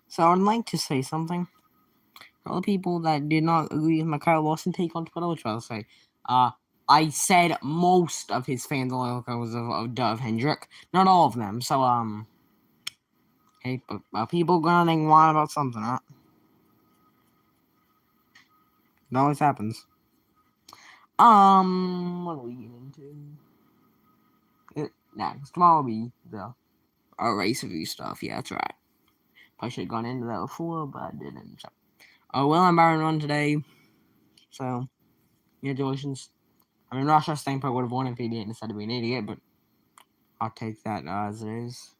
So I would like to say something. For all the people that did not agree with my Kyle Lawson take on Twitter, which I'll say, uh, I said most of his fans are locals of Dove Hendrick, not all of them. So hey, but people grinding whine about something, huh? It always happens. What are we getting into? Next, tomorrow will be the race review stuff. Yeah, that's right. I should have gone into that before, but I didn't. So, Will and Byron won today. So, congratulations. I mean, Ross Steinberg would have won if he didn't decide to be an idiot, but I'll take that as it is.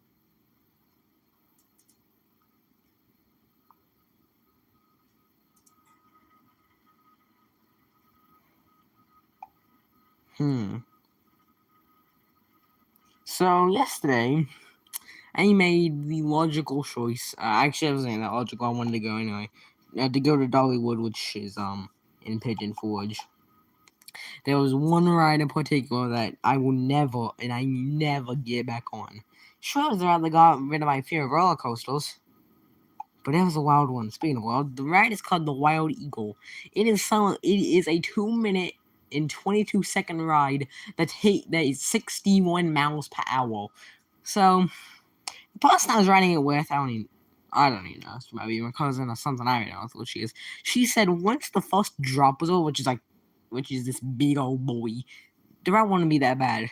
So, yesterday, I made the logical choice. Actually, I wasn't that logical. I wanted to go anyway. To go to Dollywood, which is in Pigeon Forge. There was one ride in particular that I will never, and I never get back on. Sure, I was rather got rid of my fear of roller coasters, but it was a wild one. Speaking of wild, the ride is called the Wild Eagle. It is a 2 minute and 22-second ride that is 61 miles per hour. So the person I was riding it with, I don't even know. It's maybe my cousin or something. I don't know what she is. She said once the first drop was over, which is this big old boy, the ride wouldn't be that bad.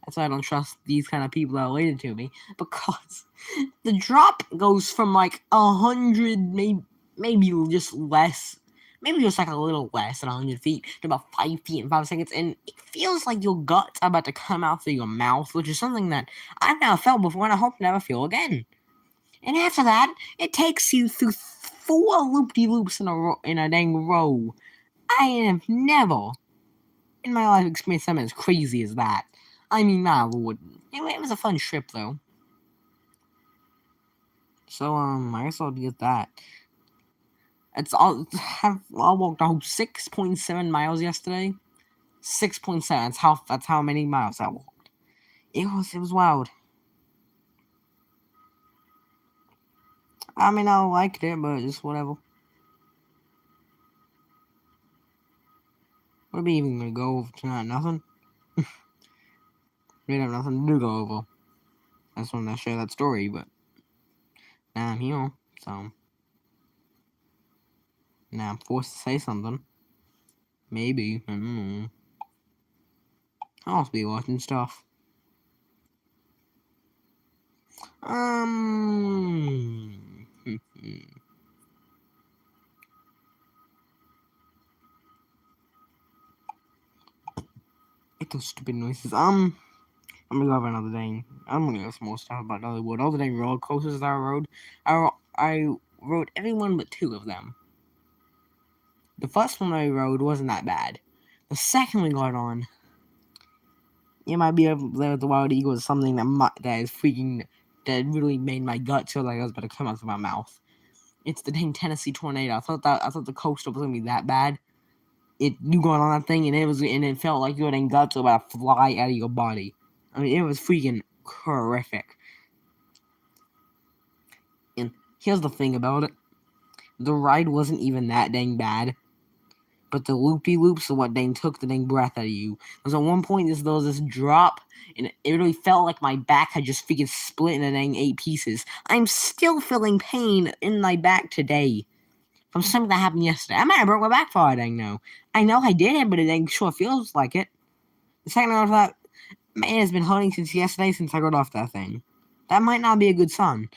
That's why I don't trust these kind of people that are related to me, because the drop goes from like 100, maybe just less, maybe just like a little less than 100 feet to about 5 feet in 5 seconds, and it feels like your guts are about to come out through your mouth, which is something that I've never felt before and I hope to never feel again. And after that, it takes you through 4 loop-de-loops in a dang row. I have never in my life experienced something as crazy as that. I mean, my lord. It was a fun trip, though. So, I guess I'll get that. I walked out 6.7 miles yesterday. 6.7. That's how many miles I walked. It was wild. I mean, I liked it, but just whatever. What are we even gonna go over tonight? Nothing. We have nothing to go over. I just wanted to share that story, but now I'm here, so now I'm forced to say something. Maybe. I don't know. I'll also be watching stuff. It's those stupid noises. I'm gonna go another day. I'm gonna go some more stuff about Dollywood. All the dang roller coasters that I rode. I rode every one but 2 of them. The first one I rode wasn't that bad. The second we got on, it might be up there with the Wild Eagle is something that really made my gut feel like I was about to come out of my mouth. It's the dang Tennessee Tornado. I thought the coaster was gonna be that bad. You going on that thing and it felt like your dang guts were about to fly out of your body. I mean, it was freaking horrific. And here's the thing about it: the ride wasn't even that dang bad, but the loopy-loops are what dang took the dang breath out of you. Because at one point there was this drop, and it really felt like my back had just freaking split into dang 8 pieces. I'm still feeling pain in my back today from something that happened yesterday. I might have broke my back for all I dang know. I know I did it, but it dang sure feels like it. The second I that, man has been hurting since yesterday since I got off that thing. That might not be a good sign.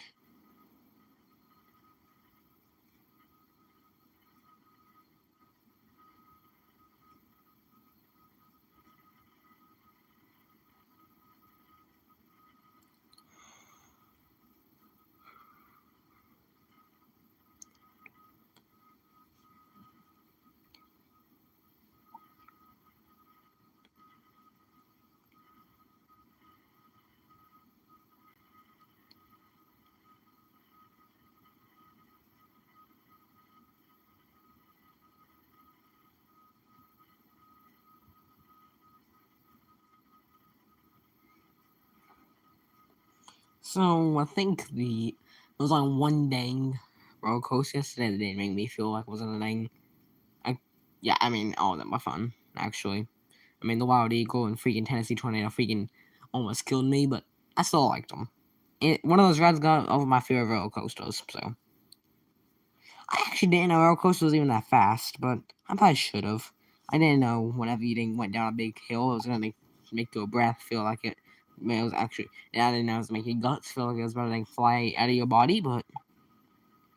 So I think the It was on one dang roller coaster yesterday that didn't make me feel like it was on a dang. Yeah, I mean, all of them were fun, actually. I mean, the Wild Eagle and freaking Tennessee Tornado freaking almost killed me, but I still liked them. One of those rides got over my fear of roller coasters, so. I actually didn't know roller coaster was even that fast, but I probably should have. I didn't know whenever you went down a big hill, it was gonna make your breath feel like it. I mean, it was actually, and I didn't know it was making your guts feel like it was about to fly out of your body, but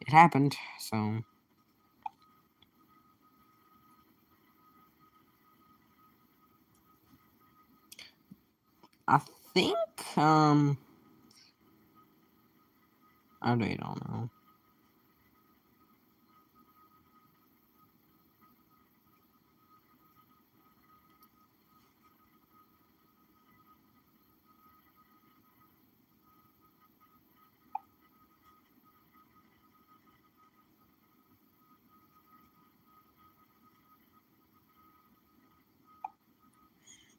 it happened. So I think I really don't know.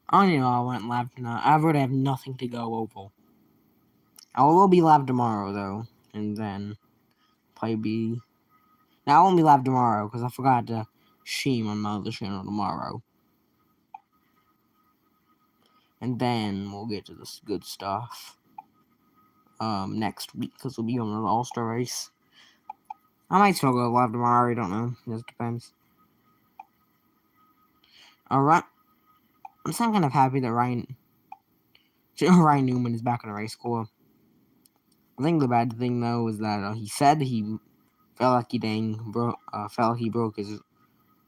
I don't even know I went live tonight. I really have nothing to go over. I will be live tomorrow though, and then probably be. Now I won't be live tomorrow because I forgot to stream on my other channel tomorrow. And then we'll get to this good stuff next week because we'll be on the All-Star race. I might still go live tomorrow, I don't know. It just depends. Alright. I'm still kind of happy that Ryan Newman is back in the race car. I think the bad thing though is that he said he felt like he broke his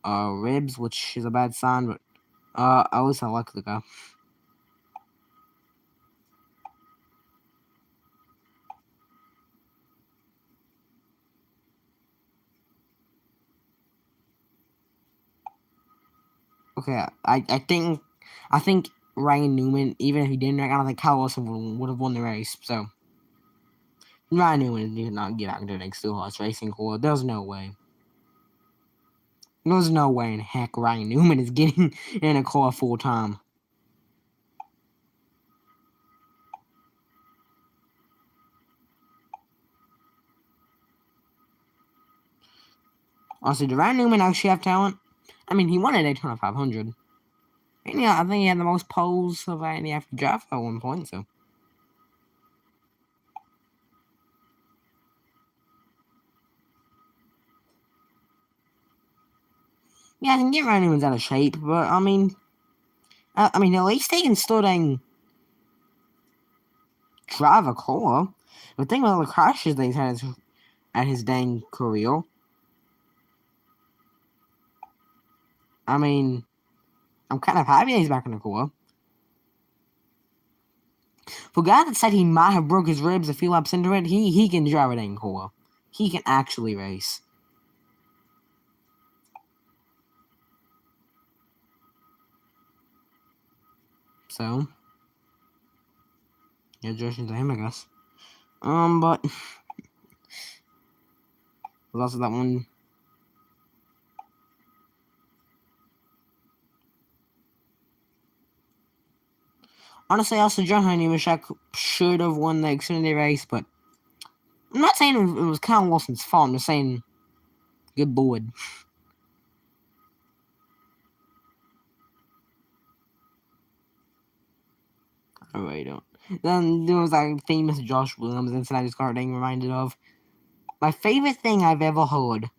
ribs, which is a bad sign, but at least I like the guy. Okay, I think Ryan Newman, even if he didn't, I don't think Kyle Wilson would have won the race. So Ryan Newman did not get out to the Stillhouse Racing Core. There's no way. There's no way in heck Ryan Newman is getting in a car full time. Honestly, did Ryan Newman actually have talent? I mean, he won a Daytona 500. And yeah, I think he had the most poles of any after driver at one point, so. Yeah, I can get Ryan Newman's out of shape, but I mean, at least he can still dang drive a car. But think about all the crashes that he's had at his dang career. I mean, I'm kind of happy he's back in the car. For a guy that said he might have broke his ribs a few laps into it, he can drive a dang car. He can actually race. So, yeah, congratulations to him, I guess. But there's also that one. Honestly, also John Honeywish should have won the Xfinity race, but I'm not saying it was Kyle Wilson's fault. I'm just saying, good boy. I really don't. Then there was that famous Josh Williams incident I just got reminded of. My favorite thing I've ever heard.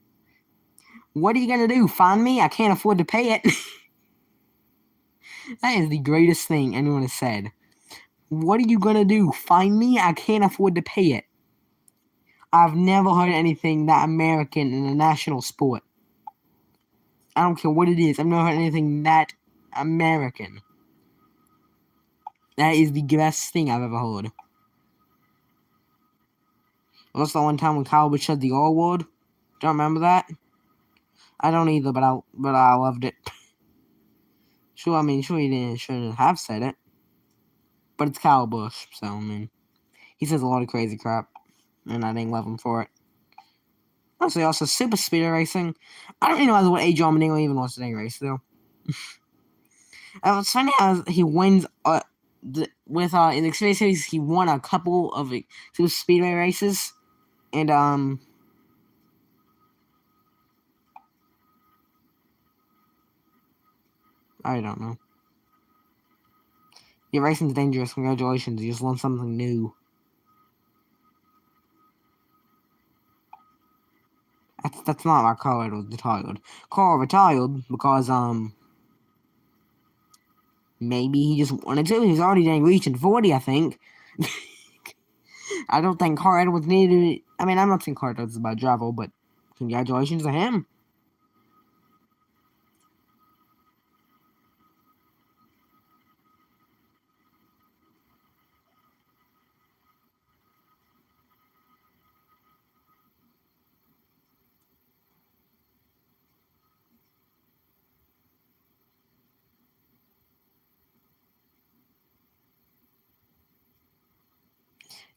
What are you gonna do? Find me? I can't afford to pay it. That is the greatest thing anyone has said. What are you gonna do? Find me? I can't afford to pay it. I've never heard anything that American in a national sport. I don't care what it is. I've never heard anything that American. That is the best thing I've ever heard. That's the one time when Kyle Busch said the R word. Don't remember that. I don't either, but I loved it. Sure, he shouldn't have said it, but it's Kyle Busch, so I mean, he says a lot of crazy crap, and I didn't love him for it. Honestly, also super speeder racing. I don't really know what age Allmendinger even wants to race though. It's funny how he wins with in the Xfinity Series. He won a couple of super speedway races, And I don't know. Your racing's dangerous. Congratulations, you just learned something new. That's not why Carl was retired. Carl retired because maybe he just wanted to. He's already reaching 40, I think. I don't think Carl Edwards needed it. I mean, I'm not saying Carl Edwards is about travel, but congratulations to him.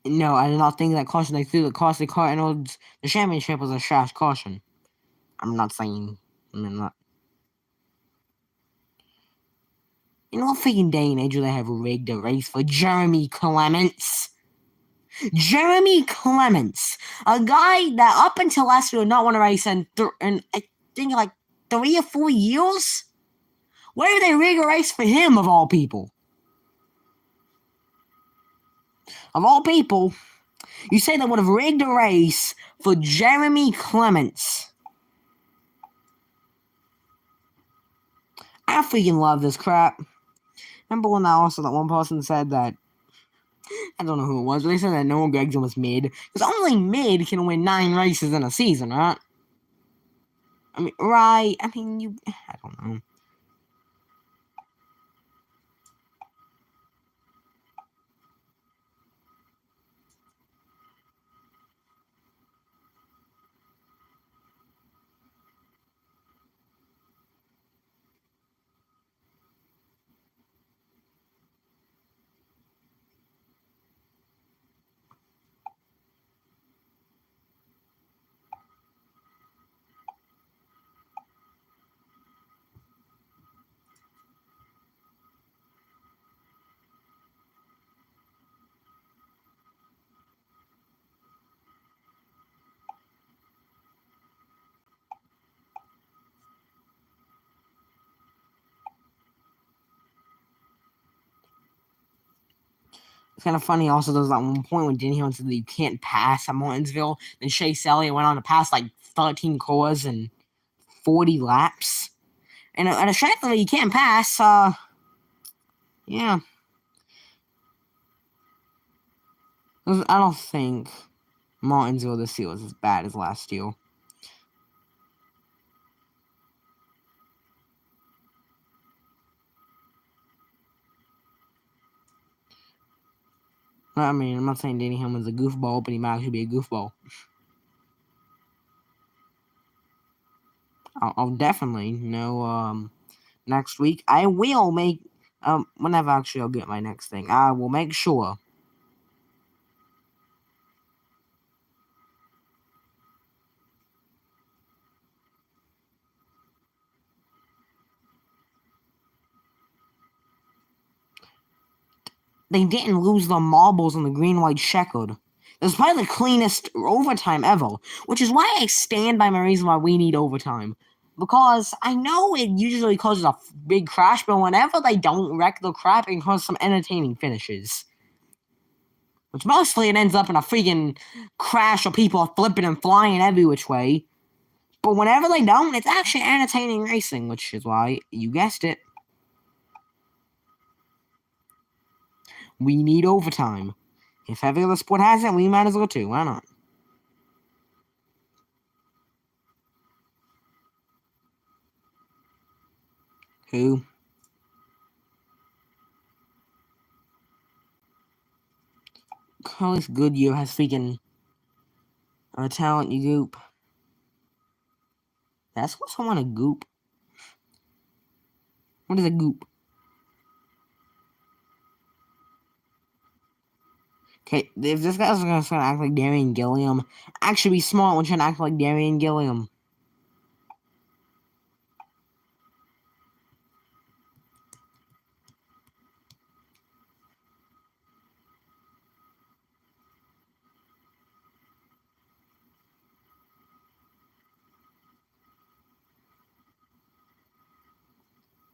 No, I did not think that caution they threw that cost the Cardinals the championship was a trash caution. I'm not saying. I mean, not. In what freaking day and age do they have rigged a race for Jeremy Clements? Jeremy Clements, a guy that up until last year did not want to race in I think like 3 or 4 years. Why did they rig a race for him of all people? Of all people, you say they would have rigged a race for Jeremy Clements. I freaking love this crap. Remember when also that one person said that, I don't know who it was, but they said that Noah Gragson was mid. Because only mid can win 9 races in a season, right? I mean, right? I mean, I don't know. It's kind of funny also, there was that one point when Denny Hamlin said that you can't pass at Martinsville. Then Chase Elliott went on to pass like 13 cores and 40 laps. And at a track that you can't pass, yeah. I don't think Martinsville this year was as bad as last year. I mean, I'm not saying Denny Hamlin's a goofball, but he might actually be a goofball. I'll definitely know next week. I will make whenever actually I'll get my next thing. I will make sure. They didn't lose the marbles on the green-white checkered. It was probably the cleanest overtime ever, which is why I stand by my reason why we need overtime. Because I know it usually causes a big crash, but whenever they don't wreck the crap, it causes some entertaining finishes. Which mostly it ends up in a freaking crash of people flipping and flying every which way. But whenever they don't, it's actually entertaining racing, which is why, you guessed it, we need overtime. If every other sport has it, we might as well too. Why not? Who? Carlos Goodyear has freaking talent, you goop. That's what someone a goop. What is a goop? Okay, if this guy's gonna act like Darian Gilliam, actually be smart when trying to act like Darian Gilliam.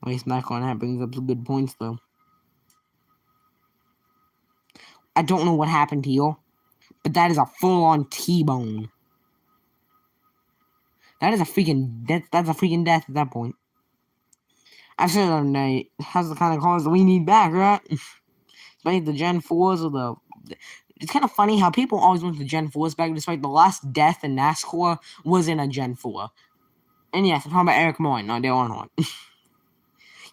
Waste back on that brings up some good points, though. I don't know what happened here, but that is a full-on T-bone. That is a freaking death. That's a freaking death at that point. I said the other night, how's the kind of cars that we need back, right? Especially the Gen 4s or the... It's kind of funny how people always want the Gen 4s back, despite the last death in NASCAR was in a Gen 4. And yes, I'm talking about Eric Moyne, not Dale Earnhardt.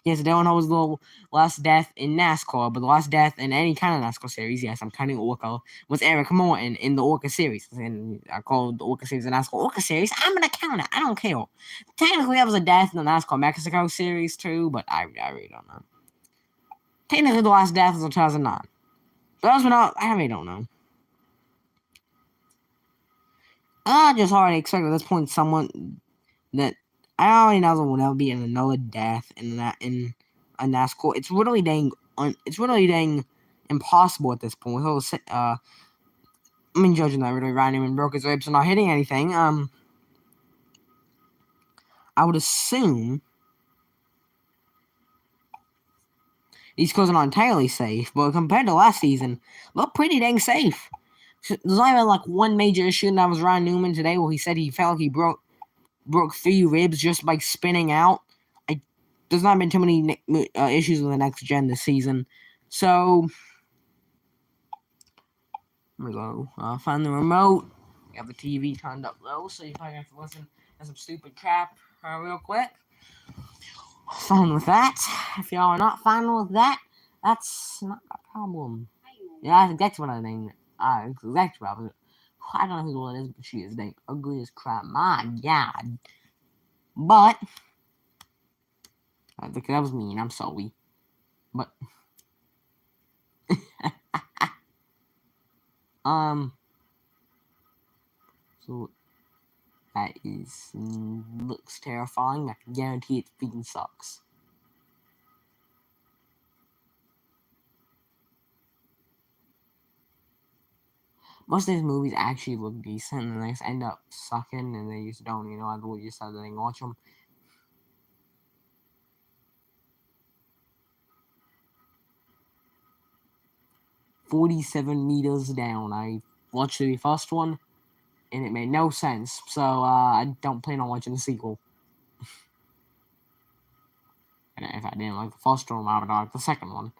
Yes, Dale Earnhardt was the last death in NASCAR, but the last death in any kind of NASCAR series, yes, I'm counting Orca, was Eric Moyne in the Orca series. And I called the Orca series the NASCAR Orca series. I'm going to count it. I don't care. Technically, that was a death in the NASCAR Mexico series, too, but I really don't know. Technically, the last death was in 2009. Those were not... I really don't know. I just already expect at this point someone that I already know there will never be another death in a NASCAR. It's really dang impossible at this point. I mean, judging that really Ryan Newman broke his ribs and not hitting anything. I would assume these cars are not entirely safe, but compared to last season, they're pretty dang safe. There's not even like one major issue, and that was Ryan Newman today, where he said he felt like he broke 3 ribs just by spinning out. There's not been too many issues with the next gen this season. So, here we go. Find the remote. We have the TV turned up low, so you probably have to listen to some stupid crap real quick. Fine with that. If y'all are not fine with that, that's not a problem. Yeah, that's what I think. Exactly what I was. I don't know who the one is, but she is dang ugly as crap. My God. But that was mean. I'm sorry. But so that looks terrifying. I can guarantee it freaking sucks. Most of these movies actually look decent, and they just end up sucking, and they just don't. I really just have to watch them. "47 meters down." I watched the first one, and it made no sense. So I don't plan on watching the sequel. And if I didn't like the first one, I would like the second one.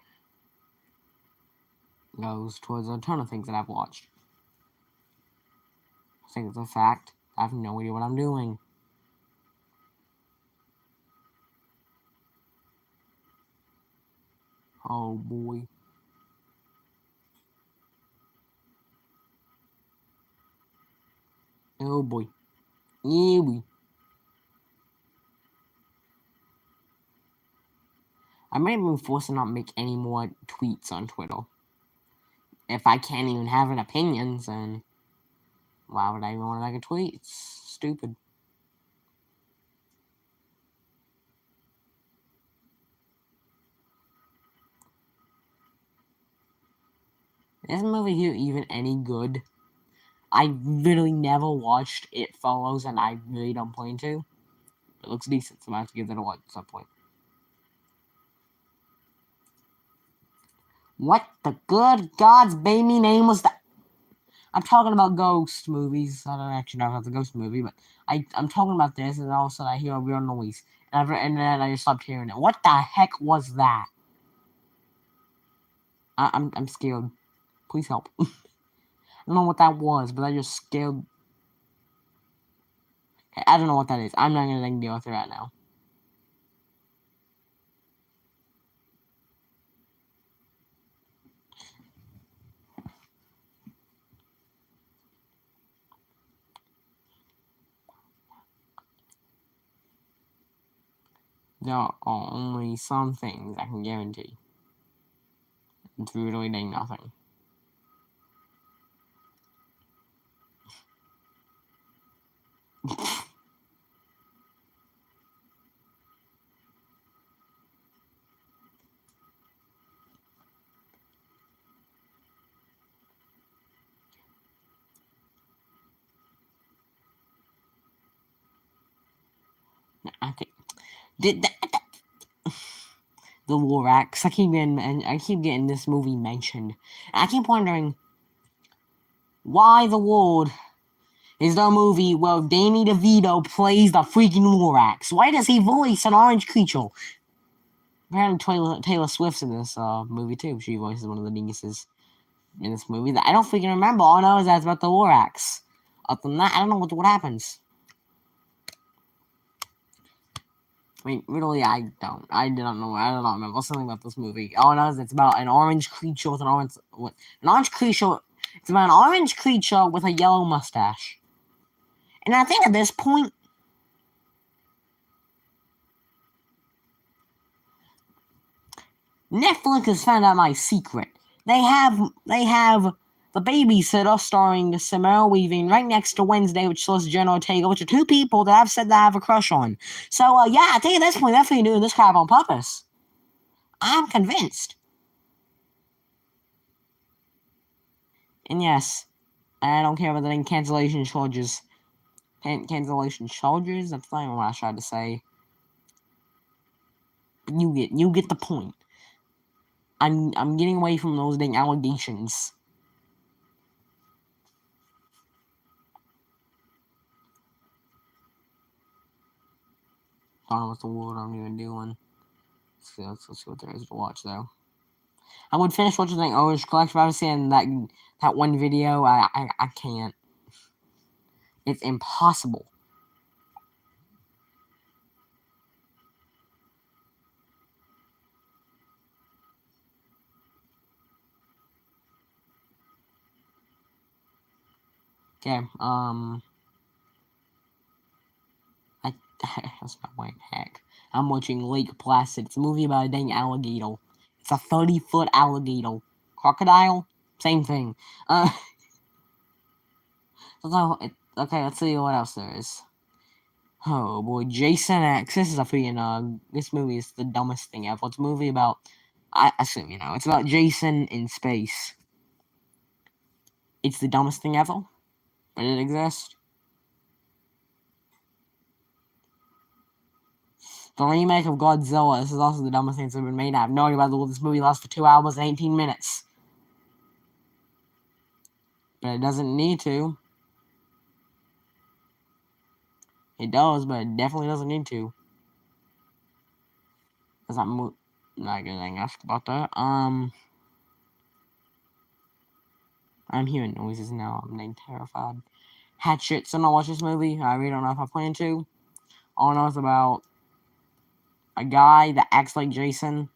It goes towards a ton of things that I've watched. I think it's a fact. I have no idea what I'm doing. Oh boy. Oh boy. Yeah, boy. I might even forced to not make any more tweets on Twitter. If I can't even have an opinion, then why would I even want to make a tweet? It's stupid. Is this movie here even any good? I literally never watched It Follows, and I really don't plan to. It looks decent, so I have to give that a watch at some point. What the good God's baby name was that? I'm talking about ghost movies. I don't actually know if that's a ghost movie, but I'm talking about this, and all of a sudden I hear a real noise. And then I just stopped hearing it. What the heck was that? I'm scared. Please help. I don't know what that was, but I just scared. I don't know what that is. I'm not gonna deal with it right now. There are only some things I can guarantee. It's really dang nothing. I think did that. the Lorax. I keep getting this movie mentioned. And I keep wondering why the Lord is the movie where Danny DeVito plays the freaking Lorax. Why does he voice an orange creature? Apparently Taylor Swift's in this movie too. She voices one of the nieces in this movie that I don't freaking remember. All I know is that it's about the Lorax. Other than that, I don't know what happens. I mean, really, I don't. I don't know. I don't remember something about this movie. All I know is it's about an orange creature with an orange creature. It's about an orange creature with a yellow mustache. And I think at this point, Netflix has found out my secret. They have The Babysitter starring Samara Weaving right next to Wednesday, which stars Jenna Ortega, which are two people that I've said that I have a crush on. So yeah, I think at this point, definitely doing this crap on purpose. I'm convinced. And yes, I don't care about the name cancellation charges. Cancellation charges? That's not even what I tried to say. But you get the point. I'm getting away from those dang allegations. I don't know what the world I'm even doing. Let's see what there is to watch though. I would finish watching the Orange Collection, but I was saying that one video. I can't. It's impossible. Okay, that's not my heck. I'm watching Lake Placid. It's a movie about a dang alligator. It's a 30-foot alligator. Crocodile? Same thing. Okay, let's see what else there is. Oh boy, Jason X. This is a freaking, this movie is the dumbest thing ever. It's a movie about, I assume you know, it's about Jason in space. It's the dumbest thing ever, but it exists. The remake of Godzilla. This is also the dumbest thing that's ever been made. I have no idea why this movie lasts for 2 hours and 18 minutes. But it doesn't need to. It does, but it definitely doesn't need to. Cause I'm not gonna ask about that. I'm hearing noises now. I'm getting terrified. Hatchet. So I watch this movie. I really don't know if I plan to. All I know is about a guy that acts like Jason.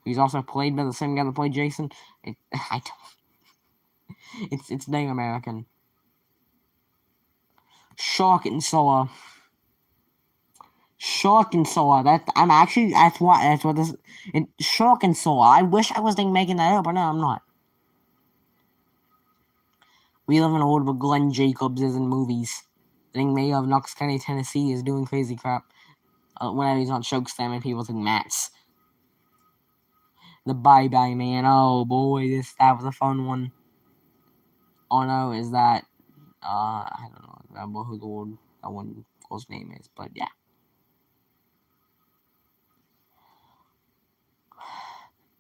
He's also played by the same guy that played Jason. It's dang American. Shark and Solar. Shark and Solar. That's what this. Shark and Solar. I wish I was making that up, but no, I'm not. We live in a world where Glenn Jacobs is in movies. The thing mayor of Knox County, Tennessee, is doing crazy crap. Whenever he's on Chokeslam and people think Matt's. The Bye Bye Man. Oh boy, that was a fun one. All I know is that I don't know remember who the Lord that one girl's name is, but yeah.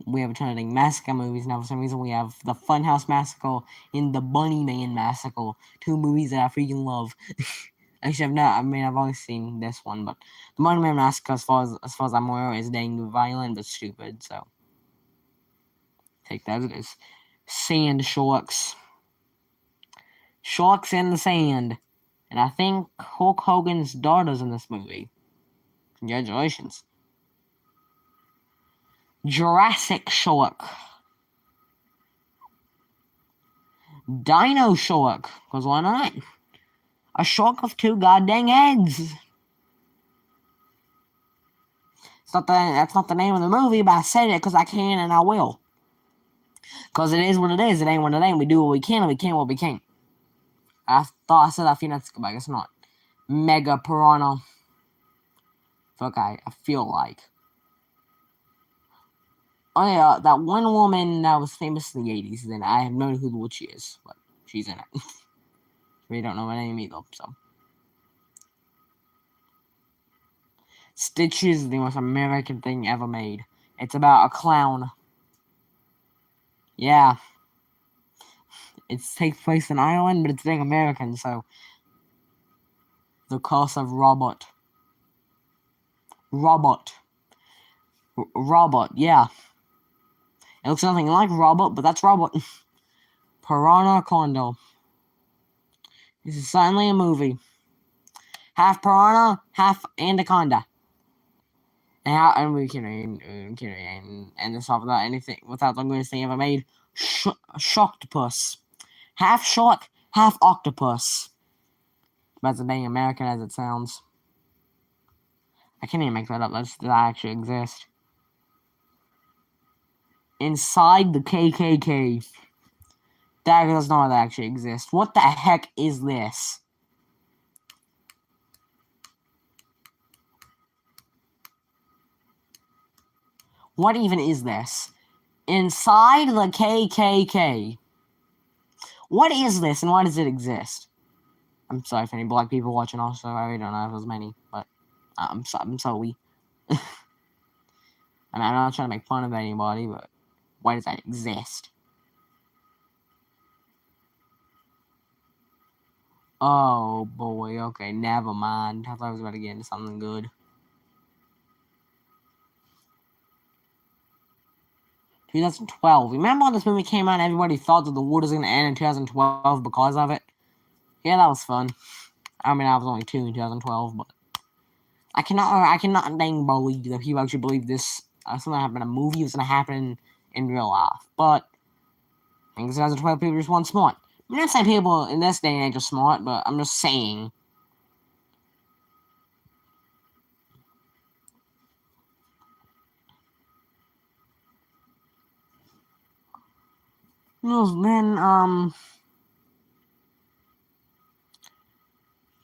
We have a ton of massacre movies now. For some reason, we have the Funhouse Massacre and the Bunny Man Massacre. Two movies that I freaking love. Actually, I've only seen this one, but the Bunny Man Massacre, as far as I'm aware, is dang violent but stupid. So take that as it is. Sand Sharks. Sharks in the Sand. And I think Hulk Hogan's daughter's in this movie. Congratulations. Jurassic Shark. Dino Shark. Because why not? A shark with two goddamn heads. That's not the name of the movie, but I said it because I can and I will. Because it is what it is. It ain't what it ain't. We do what we can and we can't what we can't. I thought I said that a few minutes ago, but I guess not. Mega Piranha. Fuck, I feel like. Oh yeah, that one woman that was famous in the 80s, then I have no idea who she is, but she's in it. We don't know her name either, so. Stitch is the most American thing ever made. It's about a clown. Yeah. It takes place in Ireland, but it's being American, so. The Curse of Robot. Robot, yeah. It looks nothing like Robot, but that's Robot. Piranha Condo. This is certainly a movie. Half piranha, half anaconda. And we can end this off without the greatest thing ever made. Shocktopus. Half shark, half octopus. That's as being American as it sounds. I can't even make that up. That actually exists. Inside the KKK. That does not actually exist. What the heck is this? What even is this? Inside the KKK. What is this and why does it exist? I'm sorry for any black people watching also. I really don't know if there's many, but I'm sorry. I mean, I'm not trying to make fun of anybody, but why does that exist? Oh boy, okay, never mind. I thought I was about to get into something good. 2012. Remember when this movie came out and everybody thought that the world was going to end in 2012 because of it? Yeah, that was fun. I mean, I was only 2 in 2012, but I cannot dang believe that people actually believe this something happened in a movie was going to happen in real life. But in 2012, people just weren't smart. I'm not saying people in this day and age are smart, but I'm just saying. Then, oh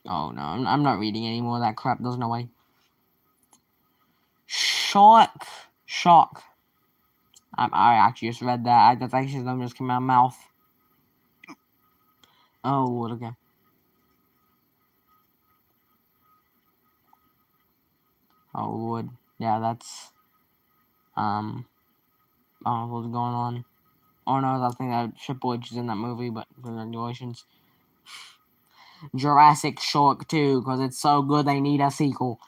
no, I'm not reading any more of that crap. There's no way. Shock. I actually just read that. That's actually something just came out of my mouth. Oh, okay. Oh, Lord. Yeah, that's, I don't know what's going on. Oh, no, I think that Triple H is in that movie, but congratulations. Jurassic Shark 2, because it's so good they need a sequel.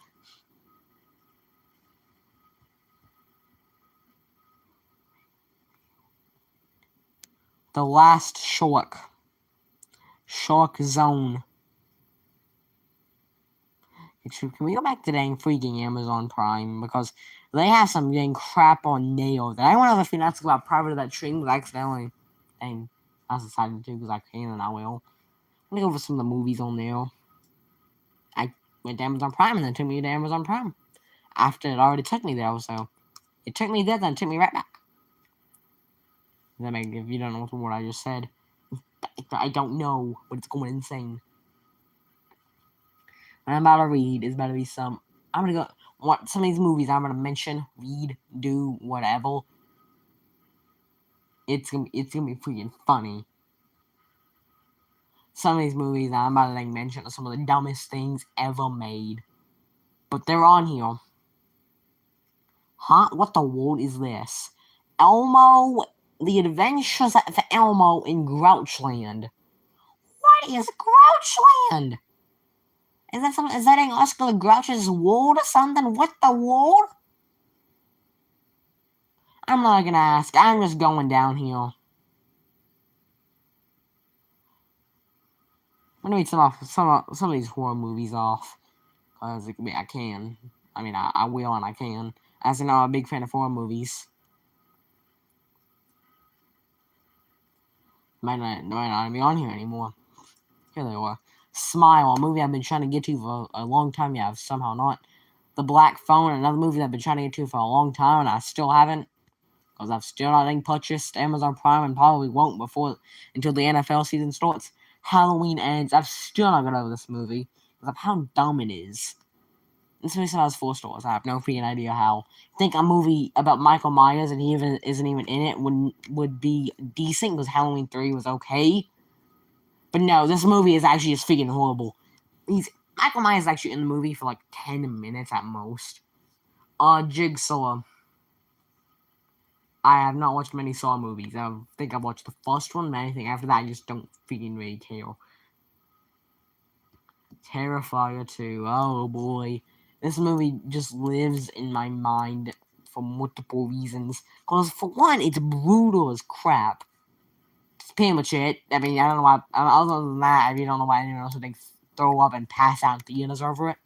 The Last Shark. Shark Zone. Can we go back to dang freaking Amazon Prime? Because they have some dang crap on nails. I want to have a few about Private of that String, but accidentally. Dang, I decided to because I can and I will. I'm gonna go over some of the movies on there. I went to Amazon Prime and then took me to Amazon Prime. After it already took me there, so it took me there, then it took me right back. If you don't know what I just said, I don't know, but it's going insane. What I'm about to read is about to be some. I'm gonna go. Some of these movies I'm gonna mention, read, do, whatever. It's gonna be freaking funny. Some of these movies I'm about to mention are some of the dumbest things ever made, but they're on here. Huh? What the world is this? Elmo, The Adventures of Elmo in Grouchland. What is Grouchland? Is that an Oscar the Grouch's world or something? What the world? I'm not gonna ask. I'm just going down here. I'm gonna read some of these horror movies off. Cause I can. I mean, I will and I can. As you know, I'm a big fan of horror movies. Might not be on here anymore. Here they are. Smile, a movie I've been trying to get to for a long time. Yeah, I've somehow not. The Black Phone, another movie that I've been trying to get to for a long time, and I still haven't. Because I've still not purchased Amazon Prime and probably won't until the NFL season starts. Halloween Ends. I've still not got over this movie because of how dumb it is. This movie still has 4 stars. I have no freaking idea how. I think a movie about Michael Myers and he isn't even in it would be decent because Halloween 3 was okay. But no, this movie is actually just freaking horrible. Michael Myers is actually in the movie for like 10 minutes at most. Jigsaw. I have not watched many Saw movies. I think I've watched the first one, but anything after that, I just don't freaking really care. Terrifier 2. Oh boy. This movie just lives in my mind for multiple reasons. Because, for one, it's brutal as crap. That's pretty much it. I mean, I don't know why. Other than that, I really don't know why anyone else would throw up and pass out in theaters over it.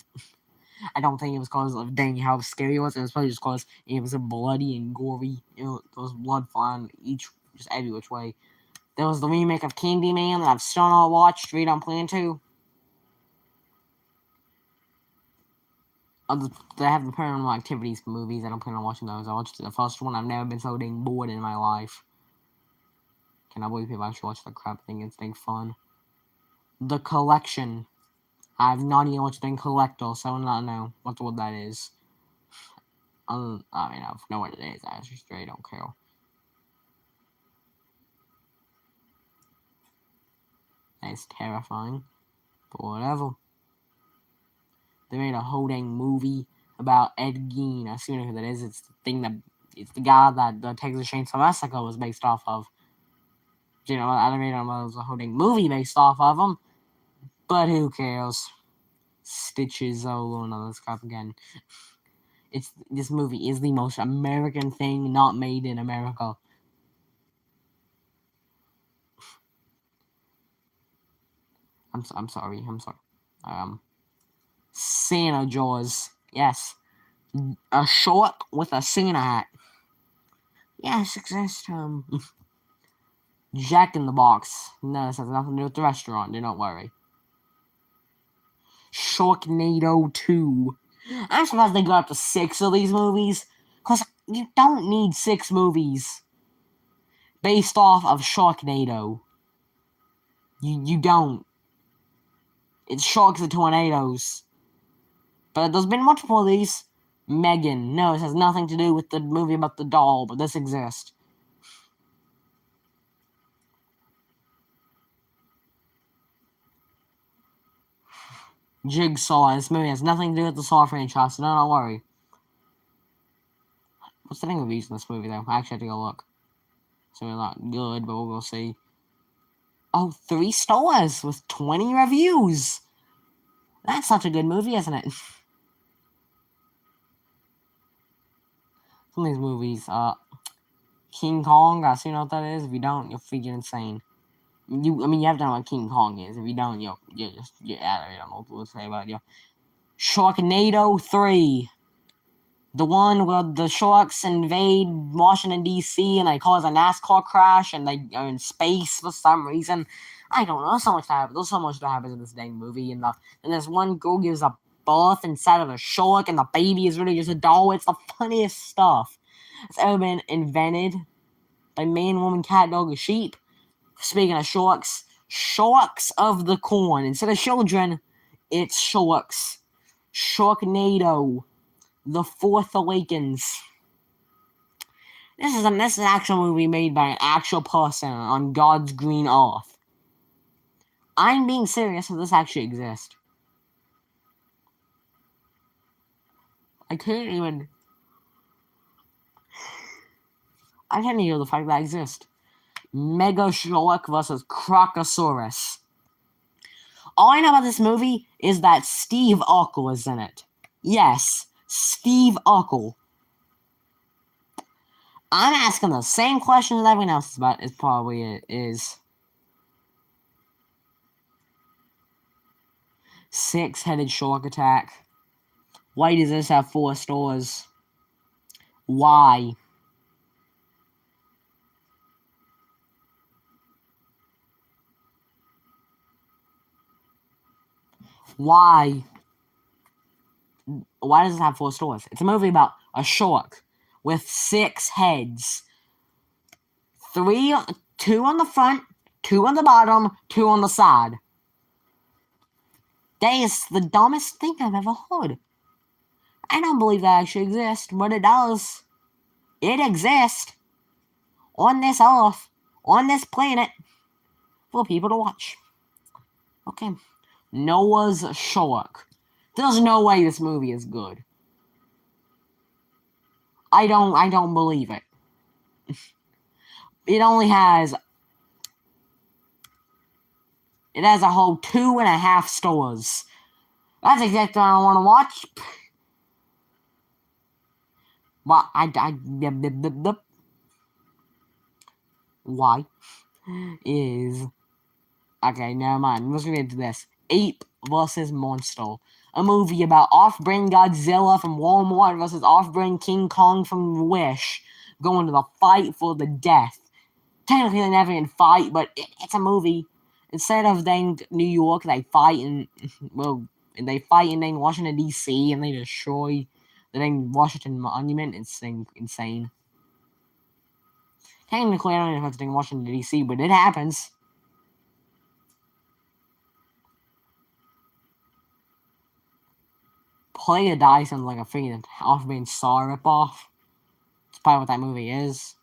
I don't think it was because of dang how scary it was. It was probably just because it was a bloody and gory. You know, there was blood flying just every which way. There was the remake of Candyman that I've still not watched. Really don't plan to. They have the Paranormal Activities movies. I don't plan on watching those. I watched the first one. I've never been so dang bored in my life. Cannot believe people actually watch the crap thing. It's dang fun. The Collection. I've not even watched the Collector, so I do not know what that is. I mean, I know what it is. I just straight don't care. It's terrifying, but whatever. They made a whole dang movie about Ed Gein. I see who that is. It's the guy that the Texas Chainsaw Massacre was based off of. You know, I don't know it was a whole dang movie based off of him, but who cares? Stitches, oh, no, this crap again. This movie is the most American thing not made in America. I'm sorry. Santa Jaws. Yes. A shark with a Santa hat. Yes, exists. Jack in the Box. No, this has nothing to do with the restaurant. Do not worry. Sharknado 2. I'm surprised they got up to 6 of these movies. Because you don't need 6 movies based off of Sharknado. You don't. It's sharks and tornadoes. But there's been multiple of these. Megan. No, it has nothing to do with the movie about the doll, but this exists. Jigsaw. This movie has nothing to do with the Saw franchise, so don't worry. What's the name of these in this movie, though? I actually have to go look. So they're not good, but we'll go see. Oh, 3 stars with 20 reviews. That's such a good movie, isn't it? Some of these movies, King Kong, I see what that is. If you don't, you're freaking insane. You have to know what King Kong is. If you don't, you're out of it. I don't know what to say about you. Sharknado 3. The one where the sharks invade Washington, D.C. and they cause a NASCAR crash and they are in space for some reason. I don't know. There's so much that happens. There's so much that happens in this dang movie. And this one girl gives a birth inside of a shark and the baby is really just a doll. It's the funniest stuff that's ever been invented by man, woman, cat, dog, or sheep. Speaking of sharks of the corn. Instead of children, it's sharks. Sharknado. The Fourth Awakens. This is an actual movie made by an actual person on God's green earth. I'm being serious if this actually exists. I can't even hear the fact that exists. Mega Shark vs. Crocosaurus. All I know about this movie is that Steve Urkel is in it. Yes, Steve Urkel. I'm asking the same question that everyone else is about. Is probably it is. 6-headed shark attack. Why does this have 4 stars? Why? Why? Why does it have 4 stars? It's a movie about a shark with 6 heads. 2 on the front, 2 on the bottom, 2 on the side. That is the dumbest thing I've ever heard. I don't believe that actually exists, but it does. It exists. On this earth, on this planet, for people to watch. Okay. Noah's Shark. There's no way this movie is good. I don't believe it. It only has. It has a whole 2.5 stars. That's exactly what I want to watch. But why is okay? Never mind. Let's get into this. Ape versus Monster, a movie about off-brand Godzilla from Walmart versus off-brand King Kong from Wish, going to the fight for the death. Technically, they never even fight, but it's a movie. Instead of dang New York, they fight in dang Washington D.C. and they destroy the dang Washington Monument. It's insane. Technically, I don't even have to dang Washington D.C., but it happens. Play or Die sounds like a freaking off-brand Saw ripoff. It's probably what that movie is.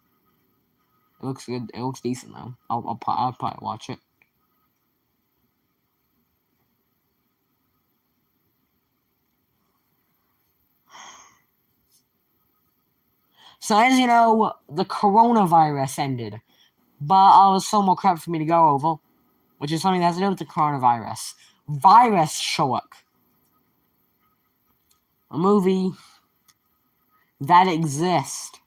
It looks good. It looks decent though. I'll probably watch it. So as you know, the coronavirus ended, but was still more crap for me to go over, which is something that has to do with the coronavirus. Virus Shark, a movie that exists.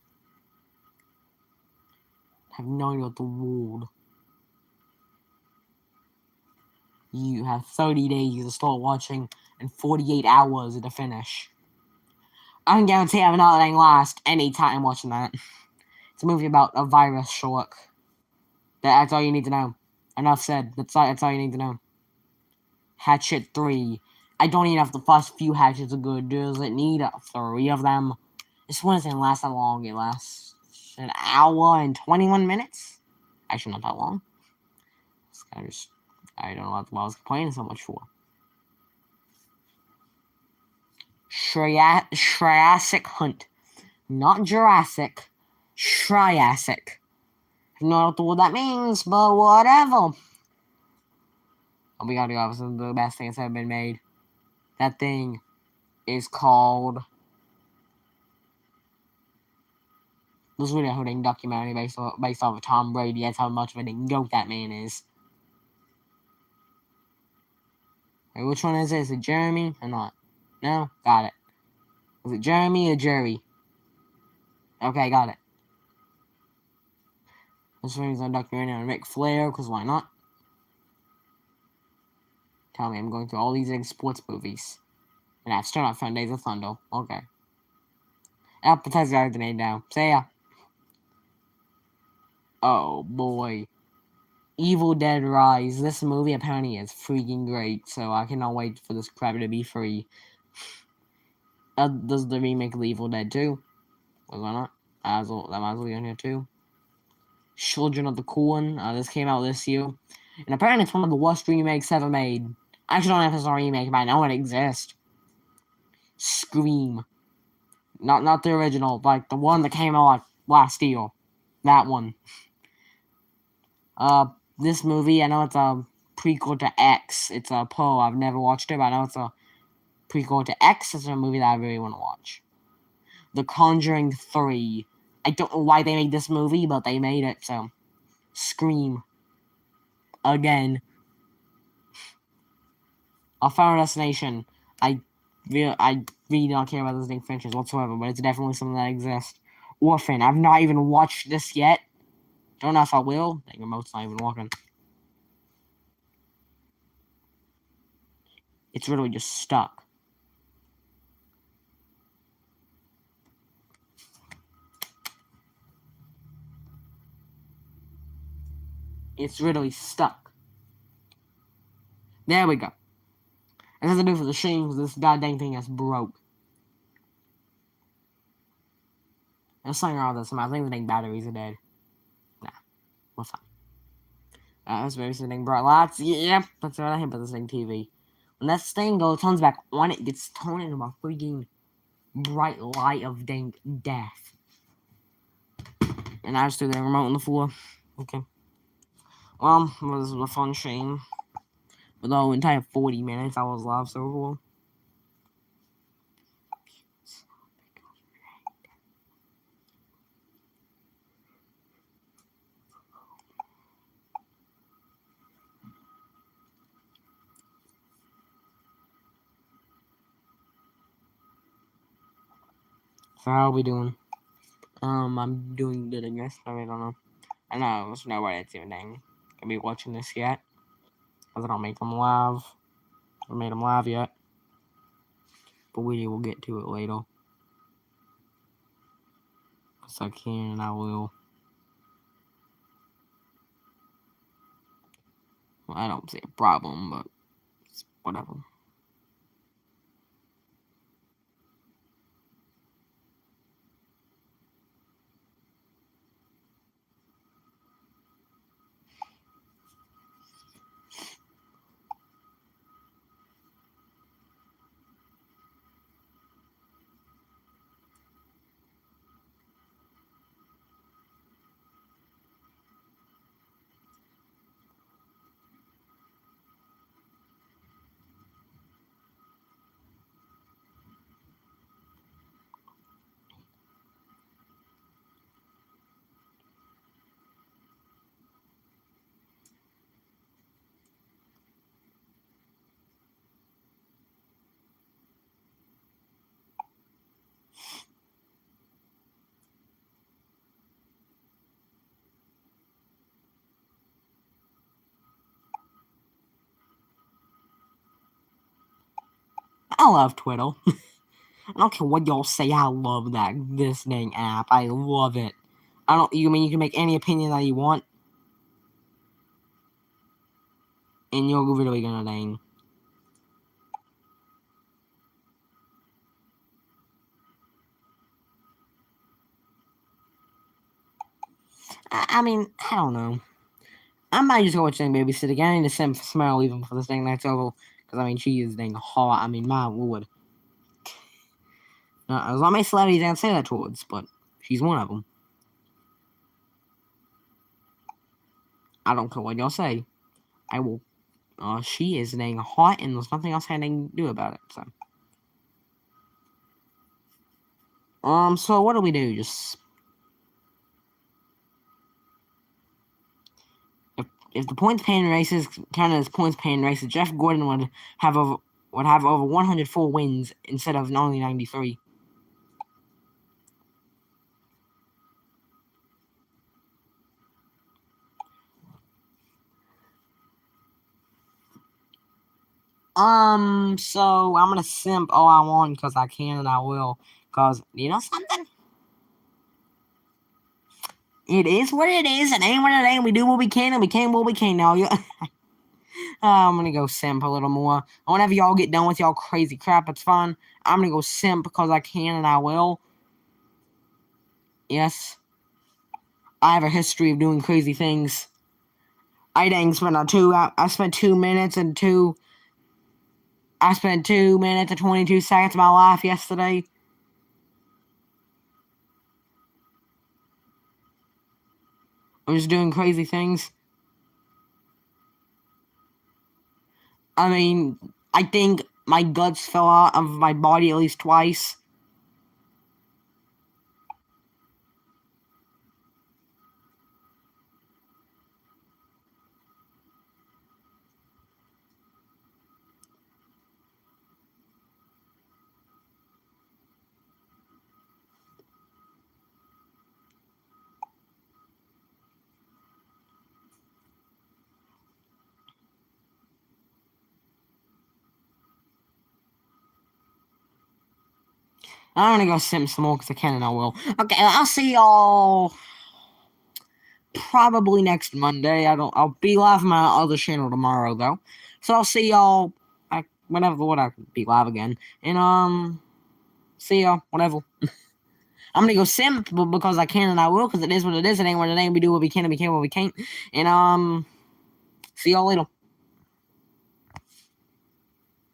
I have no idea what the world. You have 30 days to start watching and 48 hours to finish. I can guarantee I'm not letting last any time watching that. It's a movie about a virus shark. That's all you need to know. Enough said. That's all you need to know. Hatchet 3. I don't even have the first few hatchets are good. Does it need 3 of them? This one doesn't last that long. It lasts an hour and 21 minutes. Actually, not that long. It's kind of just, I don't know what I was complaining so much for. Triassic Hunt. Not Jurassic. Triassic. I don't know what that means, but whatever. Oh, we gotta go. This is the best thing that's ever been made. That thing is called. This is really a whole documentary based off of Tom Brady. That's how much of a goat that man is. Wait, which one is it? Is it Jeremy or not? No? Got it. Is it Jeremy or Jerry? Okay, got it. This one is a documentary on Ric Flair, because why not? Tell me, I'm going through all these sports movies. And I've still not found Days of Thunder. Okay. Appetizer grenade now. See ya. Oh boy. Evil Dead Rise. This movie apparently is freaking great, so I cannot wait for this crap to be free. Does the remake of Evil Dead 2? Why not? That might as well be on here too. Children of the Corn. This came out this year. And apparently it's one of the worst remakes ever made. I actually don't know if it's a remake, but I know it exists. Scream. Not the original, like the one that came out like last year. That one. This movie, I know it's a prequel to X. It's a Poe. I've never watched it, but I know it's a prequel to X. It's a movie that I really want to watch. The Conjuring 3. I don't know why they made this movie, but they made it, so. Scream. Again. Our Final Destination. I really don't care about this thing franchise whatsoever, but it's definitely something that exists. Orphan. I've not even watched this yet. Don't know if I will. Dang, remote's not even working. It's literally just stuck. It's literally stuck. There we go. It has to do for the shame because this goddamn thing is broke. There's something wrong with this. I think the dang batteries are dead. Nah, we're fine. That's very something bright lights. Yep, that's what I hate about this thing TV. When that thing turns back on, it gets turned into a freaking bright light of dang death. And I just threw the remote on the floor. Okay. Well, this was a fun stream. For the whole entire 40 minutes, I was live so far. So how are we doing? I'm doing good, I guess. I don't know. I know there's nobody that's even gonna be watching this yet. Cause I don't make them live. I haven't made them live yet. But we will get to it later. Cause I can and I will. Well, I don't see a problem, but it's whatever. I love Twitter. I don't care what y'all say. I love this dang app. I love it. I don't. You mean you can make any opinion that you want, and you're really gonna dang. I mean, I don't know. I might just go watch dang babysit again. I need to send Smell even for this dang night's over. Because, I mean, she is dang hot. I mean, my lord. There's not many celebrities I can say that towards, but she's one of them. I don't care what y'all say. I will. She is dang hot, and there's nothing else I can do about it. So what do we do? Just if the points paying races counted as points paying races, Jeff Gordon would have over 104 wins instead of only 93. So I'm gonna simp all I want because I can and I will. Cause you know something? It is what it is, and ain't what it ain't. We do what we can, and we can what we can now. Yeah. I'm gonna go simp a little more. Whenever y'all get done with y'all crazy crap, it's fine. I'm gonna go simp because I can and I will. Yes. I have a history of doing crazy things. I dang spent I spent 2 minutes and I spent 2 minutes and 22 seconds of my life yesterday. I was doing crazy things. I mean, I think my guts fell out of my body at least twice. I'm gonna go sim some more because I can and I will. Okay, I'll see y'all probably next Monday. I'll be live on my other channel tomorrow though. So I'll see y'all whenever I can be live again. And see y'all whatever. I'm gonna go simp because I can and I will because it is what it is. It ain't what it ain't. We do what we can and we can what we can't. And see y'all later.